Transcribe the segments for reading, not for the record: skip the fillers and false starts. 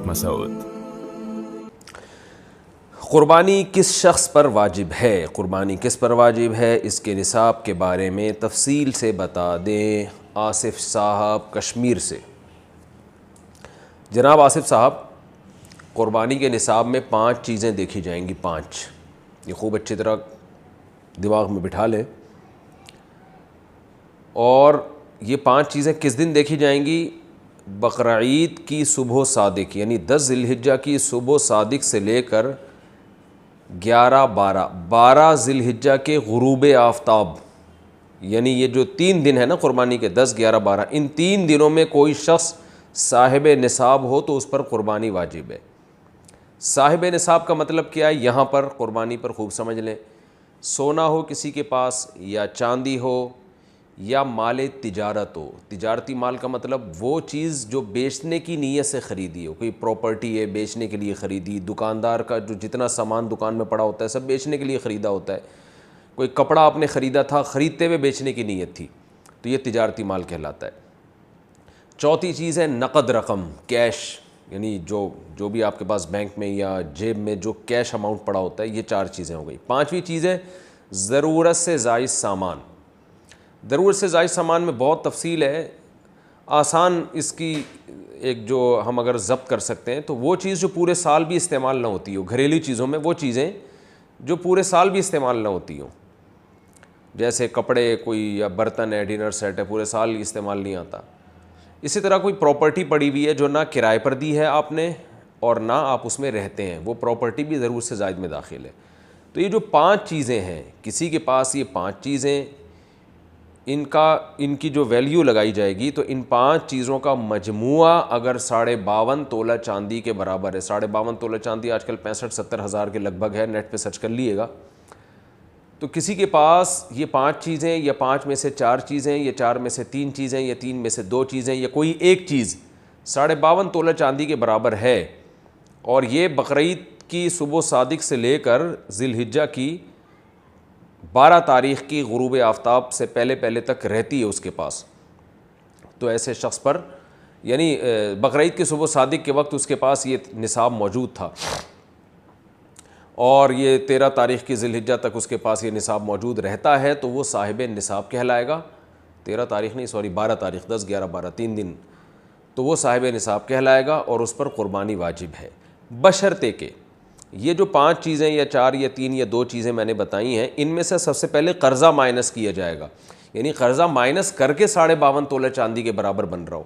مسعود۔ قربانی کس شخص پر واجب ہے؟ قربانی کس پر واجب ہے، اس کے نصاب کے بارے میں تفصیل سے بتا دیں آصف صاحب کشمیر سے۔ جناب آصف صاحب، قربانی کے نصاب میں 5 چیزیں دیکھی جائیں گی، 5، یہ خوب اچھی طرح دماغ میں بٹھا لیں۔ اور یہ 5 چیزیں کس دن دیکھی جائیں گی؟ بقرعید کی صبح صادق، یعنی 10 ذی الحجہ کی صبح صادق سے لے کر 12 ذی الحجہ کے غروب آفتاب، یعنی یہ جو 3 دن ہے نا قربانی کے، 10، 11، 12، ان 3 دنوں میں کوئی شخص صاحب نصاب ہو تو اس پر قربانی واجب ہے۔ صاحب نصاب کا مطلب کیا ہے؟ یہاں پر قربانی پر خوب سمجھ لیں۔ سونا ہو کسی کے پاس، یا چاندی ہو، یا مال تجارت ہو۔ تجارتی مال کا مطلب وہ چیز جو بیچنے کی نیت سے خریدی ہو، کوئی پراپرٹی ہے بیچنے کے لیے خریدی، دکاندار کا جو جتنا سامان دکان میں پڑا ہوتا ہے سب بیچنے کے لیے خریدا ہوتا ہے، کوئی کپڑا آپ نے خریدا تھا، خریدتے ہوئے بیچنے کی نیت تھی، تو یہ تجارتی مال کہلاتا ہے۔ چوتھی چیز ہے نقد رقم، کیش، یعنی جو بھی آپ کے پاس بینک میں یا جیب میں جو کیش اماؤنٹ پڑا ہوتا ہے، یہ 4 چیزیں ہو گئی۔ 5ویں چیز ہے ضرورت سے زائد سامان۔ ضرورت سے زائد سامان میں بہت تفصیل ہے، آسان اس کی ایک جو ہم اگر ضبط کر سکتے ہیں تو وہ چیز جو پورے سال بھی استعمال نہ ہوتی ہو، گھریلو چیزوں میں وہ چیزیں جو پورے سال بھی استعمال نہ ہوتی ہوں، جیسے کپڑے، کوئی یا برتن ہے، ڈنر سیٹ ہے، پورے سال استعمال نہیں آتا۔ اسی طرح کوئی پراپرٹی پڑی ہوئی ہے جو نہ کرائے پر دی ہے آپ نے اور نہ آپ اس میں رہتے ہیں، وہ پراپرٹی بھی ضرورت سے زائد میں داخل ہے۔ تو یہ جو 5 چیزیں ہیں، کسی کے پاس یہ 5 چیزیں، ان کی جو ویلیو لگائی جائے گی تو ان 5 چیزوں کا مجموعہ اگر 52.5 تولہ چاندی کے برابر ہے، 52.5 تولہ چاندی آج کل 65-70 ہزار کے لگ بھگ ہے، نیٹ پہ سرچ کر لیے گا، تو کسی کے پاس یہ 5 چیزیں، یا 5 میں سے 4 چیزیں، یا 4 میں سے 3 چیزیں، یا 3 میں سے 2 چیزیں، یا کوئی ایک چیز 52.5 تولہ چاندی کے برابر ہے، اور یہ بقرعید کی صبح صادق سے لے کر ذی الحجہ کی 12 تاریخ کی غروب آفتاب سے پہلے تک رہتی ہے اس کے پاس، تو ایسے شخص پر، یعنی بقرعید کی صبح صادق کے وقت اس کے پاس یہ نصاب موجود تھا، اور یہ 13 تاریخ کی ذی الحجہ تک اس کے پاس یہ نصاب موجود رہتا ہے، تو وہ صاحب نصاب کہلائے گا۔ 13 تاریخ نہیں، 12 تاریخ، 10، 11، 12، 3 دن، تو وہ صاحب نصاب کہلائے گا اور اس پر قربانی واجب ہے، بشرطے کہ یہ جو 5 چیزیں یا 4 یا 3 یا 2 چیزیں میں نے بتائی ہیں، ان میں سے سب سے پہلے قرضہ مائنس کیا جائے گا، یعنی قرضہ مائنس کر کے 52.5 تولہ چاندی کے برابر بن رہا ہو۔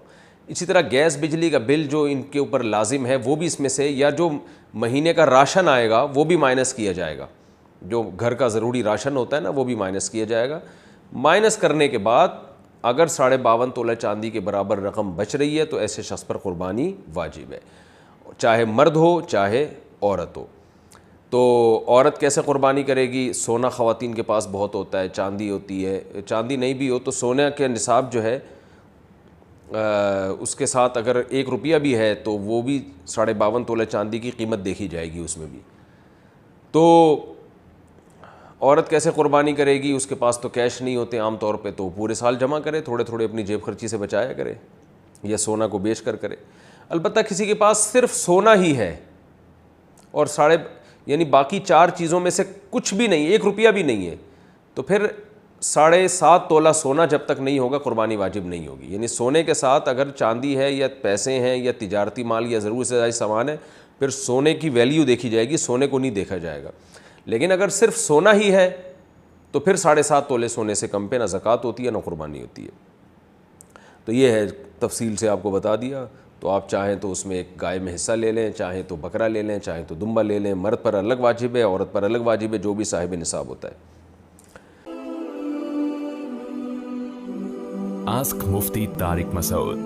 اسی طرح گیس بجلی کا بل جو ان کے اوپر لازم ہے وہ بھی اس میں سے، یا جو مہینے کا راشن آئے گا وہ بھی مائنس کیا جائے گا، جو گھر کا ضروری راشن ہوتا ہے نا وہ بھی مائنس کیا جائے گا۔ مائنس کرنے کے بعد اگر 52.5 تولہ چاندی کے برابر رقم بچ رہی ہے تو ایسے شخص پر قربانی واجب ہے، چاہے مرد ہو چاہے عورت ہو۔ تو عورت کیسے قربانی کرے گی؟ سونا خواتین کے پاس بہت ہوتا ہے، چاندی ہوتی ہے، چاندی نہیں بھی ہو تو سونے کے نصاب جو ہے اس کے ساتھ اگر 1 روپیہ بھی ہے تو وہ بھی 52.5 تولہ چاندی کی قیمت دیکھی جائے گی اس میں بھی۔ تو عورت کیسے قربانی کرے گی؟ اس کے پاس تو کیش نہیں ہوتے عام طور پہ، تو پورے سال جمع کرے، تھوڑے تھوڑے اپنی جیب خرچی سے بچایا کرے، یا سونا کو بیچ کر کرے۔ البتہ کسی کے پاس صرف سونا ہی ہے اور یعنی باقی 4 چیزوں میں سے کچھ بھی نہیں، 1 روپیہ بھی نہیں ہے، تو پھر 7.5 تولہ سونا جب تک نہیں ہوگا قربانی واجب نہیں ہوگی۔ یعنی سونے کے ساتھ اگر چاندی ہے یا پیسے ہیں یا تجارتی مال یا ضرورت سے زائد سامان ہے، پھر سونے کی ویلیو دیکھی جائے گی، سونے کو نہیں دیکھا جائے گا۔ لیکن اگر صرف سونا ہی ہے تو پھر 7.5 تولے سونے سے کم پہ نہ زکوٰۃ ہوتی ہے نہ قربانی ہوتی ہے۔ تو یہ ہے، تفصیل سے آپ کو بتا دیا۔ تو آپ چاہیں تو اس میں ایک گائے میں حصہ لے لیں، چاہیں تو بکرا لے لیں، چاہیں تو دمبا لے لیں، مرد پر الگ واجب ہے، عورت پر الگ واجب ہے، جو بھی صاحب نصاب ہوتا ہے۔ آسک مفتی طارق مسعود۔